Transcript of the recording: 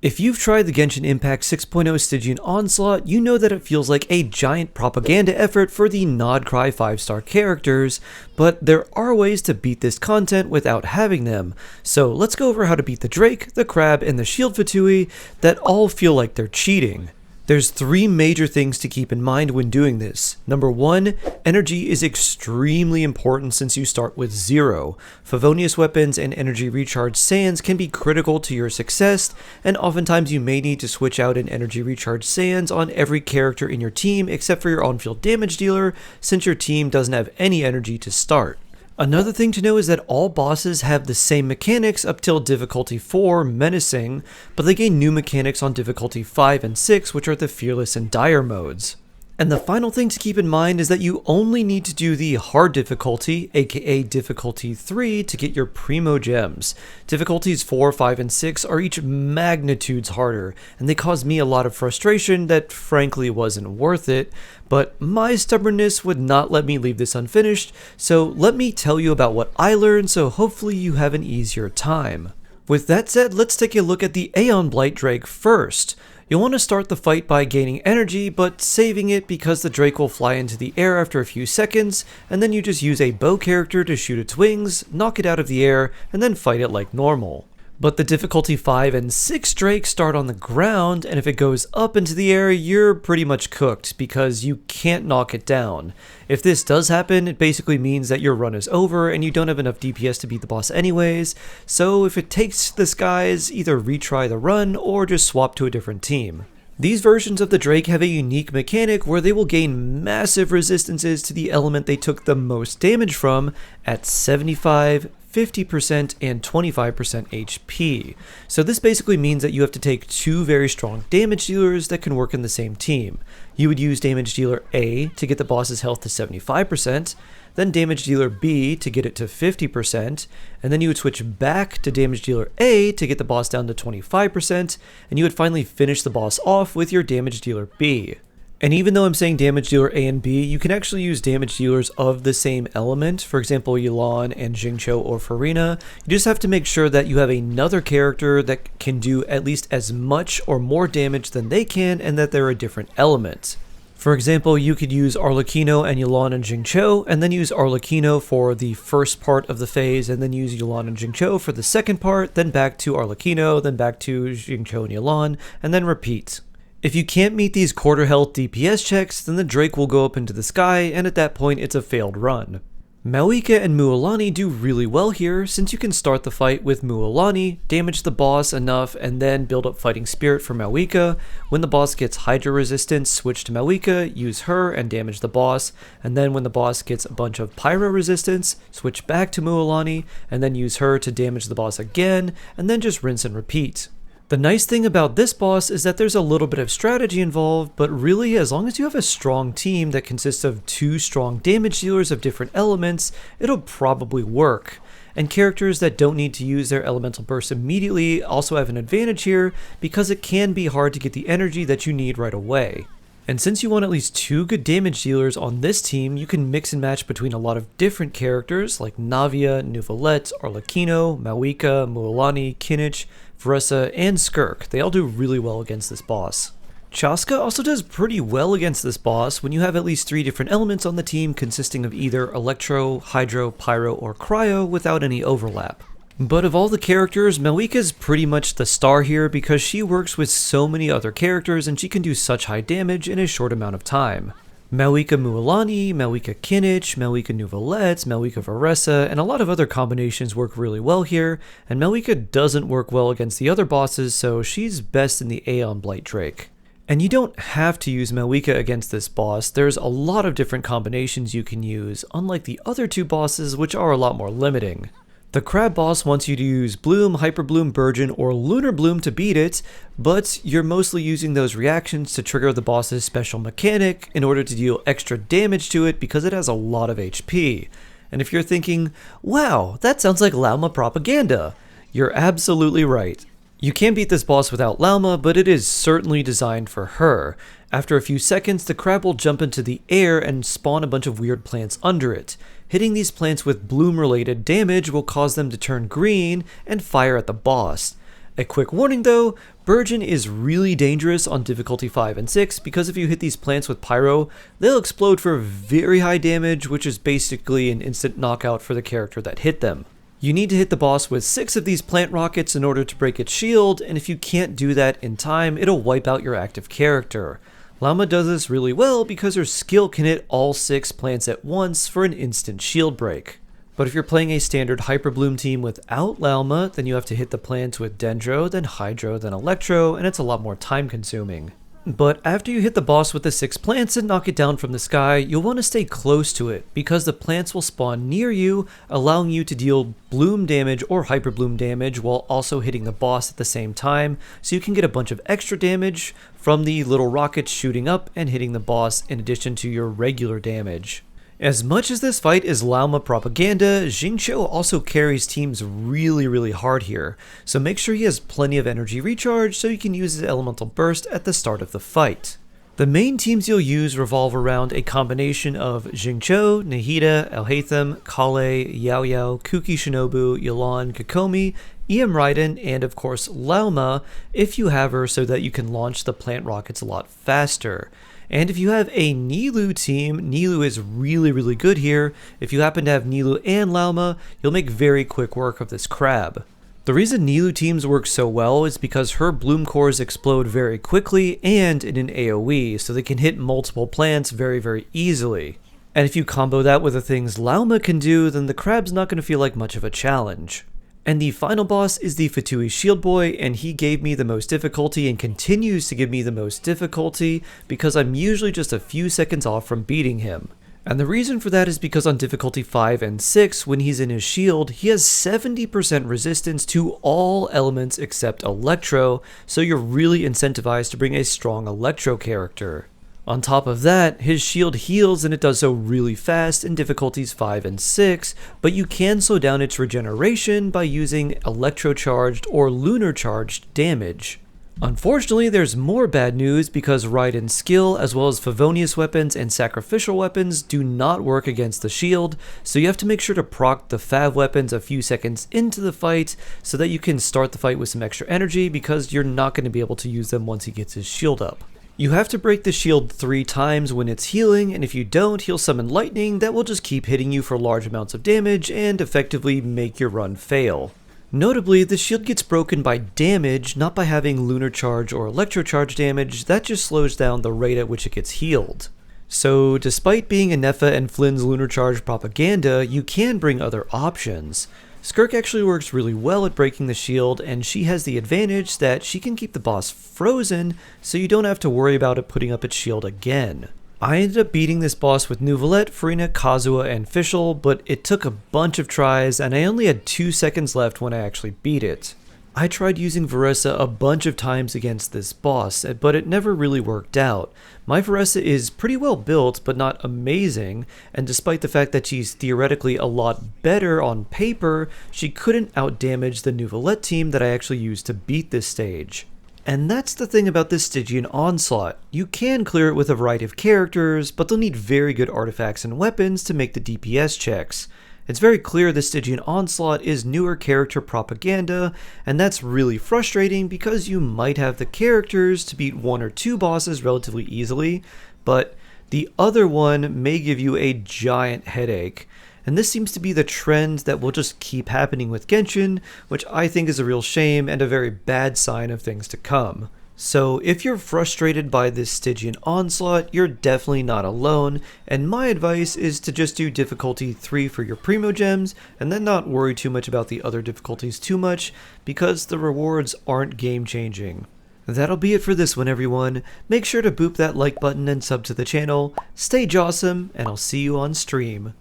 If you've tried the Genshin Impact 6.0 Stygian Onslaught, you know that it feels like a giant propaganda effort for the Nodcry 5-star characters, but there are ways to beat this content without having them. So let's go over how to beat the Drake, the Crab, and the Shield Fatui that all feel like they're cheating. There's three major things to keep in mind when doing this. Number one, energy is extremely important since you start with 0. Favonius weapons and energy recharge sands can be critical to your success, and oftentimes you may need to switch out an energy recharge sands on every character in your team except for your on-field damage dealer, since your team doesn't have any energy to start. Another thing to know is that all bosses have the same mechanics up till difficulty 4, Menacing, but they gain new mechanics on difficulty 5 and 6, which are the Fearless and Dire modes. And the final thing to keep in mind is that you only need to do the hard difficulty, aka difficulty 3, to get your primo gems. Difficulties 4, 5, and 6 are each magnitudes harder, and they cause me a lot of frustration that frankly wasn't worth it, but my stubbornness would not let me leave this unfinished, so let me tell you about what I learned so hopefully you have an easier time. With that said, let's take a look at the Aeonblight Drake first. You'll want to start the fight by gaining energy, but saving it because the Drake will fly into the air after a few seconds, and then you just use a bow character to shoot its wings, knock it out of the air, and then fight it like normal. But the difficulty 5 and 6 Drake start on the ground, and if it goes up into the air, you're pretty much cooked because you can't knock it down. If this does happen, it basically means that your run is over and you don't have enough DPS to beat the boss anyways, so if it takes the skies, either retry the run or just swap to a different team. These versions of the Drake have a unique mechanic where they will gain massive resistances to the element they took the most damage from at 75, 50%, and 25% HP. So this basically means that you have to take two very strong damage dealers that can work in the same team. You would use damage dealer A to get the boss's health to 75%, then damage dealer B to get it to 50%, and then you would switch back to damage dealer A to get the boss down to 25%, and you would finally finish the boss off with your damage dealer B. And even though I'm saying damage dealer A and B, you can actually use damage dealers of the same element, for example Yelan and Jingqiu or Farina. You just have to make sure that you have another character that can do at least as much or more damage than they can, and that they're a different element. For example, you could use Arlecchino and Yelan and Jingqiu, and then use Arlecchino for the first part of the phase, and then use Yelan and Jingqiu for the second part, then back to Arlecchino, then back to Jingqiu and Yelan, and then repeat. If you can't meet these quarter health DPS checks, then the Drake will go up into the sky, and at that point it's a failed run. Maoika and Mualani do really well here, since you can start the fight with Mualani, damage the boss enough, and then build up fighting spirit for Maoika. When the boss gets Hydra resistance, switch to Maoika, use her, and damage the boss, and then when the boss gets a bunch of Pyro resistance, switch back to Mualani, and then use her to damage the boss again, and then just rinse and repeat. The nice thing about this boss is that there's a little bit of strategy involved, but really as long as you have a strong team that consists of two strong damage dealers of different elements, it'll probably work. And characters that don't need to use their elemental burst immediately also have an advantage here, because it can be hard to get the energy that you need right away. And since you want at least two good damage dealers on this team, you can mix and match between a lot of different characters like Navia, Nuvolette, Arlecchino, Maoika, Mualani, Kinich, Vressa, and Skirk. They all do really well against this boss. Chaska also does pretty well against this boss when you have at least 3 different elements on the team consisting of either Electro, Hydro, Pyro, or Cryo without any overlap. But of all the characters, Maoika is pretty much the star here because she works with so many other characters and she can do such high damage in a short amount of time. Maoika Mualani, Maoika Kinich, Maoika Nuvolette, Maoika Vressa, and a lot of other combinations work really well here, and Maoika doesn't work well against the other bosses, so she's best in the Aeonblight Drake. And you don't have to use Maoika against this boss, there's a lot of different combinations you can use, unlike the other two bosses which are a lot more limiting. The Crab boss wants you to use Bloom, Hyper Bloom, Burgeon, or Lunar Bloom to beat it, but you're mostly using those reactions to trigger the boss's special mechanic in order to deal extra damage to it because it has a lot of HP. And if you're thinking, wow, that sounds like Lauma propaganda, you're absolutely right. You can beat this boss without Lauma, but it is certainly designed for her. After a few seconds, the Crab will jump into the air and spawn a bunch of weird plants under it. Hitting these plants with bloom-related damage will cause them to turn green and fire at the boss. A quick warning though, Burgeon is really dangerous on difficulty 5 and 6 because if you hit these plants with Pyro, they'll explode for very high damage, which is basically an instant knockout for the character that hit them. You need to hit the boss with 6 of these plant rockets in order to break its shield, and if you can't do that in time, it'll wipe out your active character. Lauma does this really well because her skill can hit all 6 plants at once for an instant shield break. But if you're playing a standard Hyper Bloom team without Lauma, then you have to hit the plants with Dendro, then Hydro, then Electro, and it's a lot more time consuming. But after you hit the boss with the 6 plants and knock it down from the sky, you'll want to stay close to it, because the plants will spawn near you, allowing you to deal Bloom damage or Hyper Bloom damage while also hitting the boss at the same time, so you can get a bunch of extra damage from the little rockets shooting up and hitting the boss in addition to your regular damage. As much as this fight is Lauma propaganda, Xingqiu also carries teams really hard here, so make sure he has plenty of energy recharge so you can use his elemental burst at the start of the fight. The main teams you'll use revolve around a combination of Xingqiu, Nahida, Alhaitham, Kale, Yao Yao, Kuki Shinobu, Yelan, Kokomi, EM Raiden, and of course Lauma if you have her so that you can launch the plant rockets a lot faster. And if you have a Nilou team, Nilou is really good here. If you happen to have Nilou and Lauma, you'll make very quick work of this crab. The reason Nilou teams work so well is because her bloom cores explode very quickly and in an AoE, so they can hit multiple plants very easily. And if you combo that with the things Lauma can do, then the crab's not going to feel like much of a challenge. And the final boss is the Fatui Shield Boy, and he gave me the most difficulty and continues to give me the most difficulty because I'm usually just a few seconds off from beating him. And the reason for that is because on difficulty 5 and 6, when he's in his shield, he has 70% resistance to all elements except Electro, so you're really incentivized to bring a strong Electro character. On top of that, his shield heals and it does so really fast in difficulties 5 and 6, but you can slow down its regeneration by using electro-charged or lunar-charged damage. Unfortunately, there's more bad news because Raiden's skill as well as Favonius weapons and sacrificial weapons do not work against the shield, so you have to make sure to proc the Fav weapons a few seconds into the fight so that you can start the fight with some extra energy because you're not going to be able to use them once he gets his shield up. You have to break the shield 3 times when it's healing, and if you don't, he'll summon lightning that will just keep hitting you for large amounts of damage and effectively make your run fail. Notably, the shield gets broken by damage, not by having lunar charge or electro charge damage. That just slows down the rate at which it gets healed. So despite being a Nepha and Flynn's lunar charge propaganda, you can bring other options. Skirk actually works really well at breaking the shield, and she has the advantage that she can keep the boss frozen, so you don't have to worry about it putting up its shield again. I ended up beating this boss with Neuvillette, Furina, Kazuha, and Fischl, but it took a bunch of tries, and I only had 2 seconds left when I actually beat it. I tried using Veressa a bunch of times against this boss, but it never really worked out. My Veressa is pretty well built, but not amazing, and despite the fact that she's theoretically a lot better on paper, she couldn't outdamage the Neuvillette team that I actually used to beat this stage. And that's the thing about this Stygian Onslaught. You can clear it with a variety of characters, but they'll need very good artifacts and weapons to make the DPS checks. It's very clear the Stygian Onslaught is newer character propaganda, and that's really frustrating because you might have the characters to beat 1 or 2 bosses relatively easily, but the other one may give you a giant headache. And this seems to be the trend that will just keep happening with Genshin, which I think is a real shame and a very bad sign of things to come. So if you're frustrated by this Stygian Onslaught, you're definitely not alone, and my advice is to just do difficulty 3 for your Primo Gems, and then not worry too much about the other difficulties too much, because the rewards aren't game changing. That'll be it for this one, everyone. Make sure to boop that like button and sub to the channel, stay jawsome, and I'll see you on stream.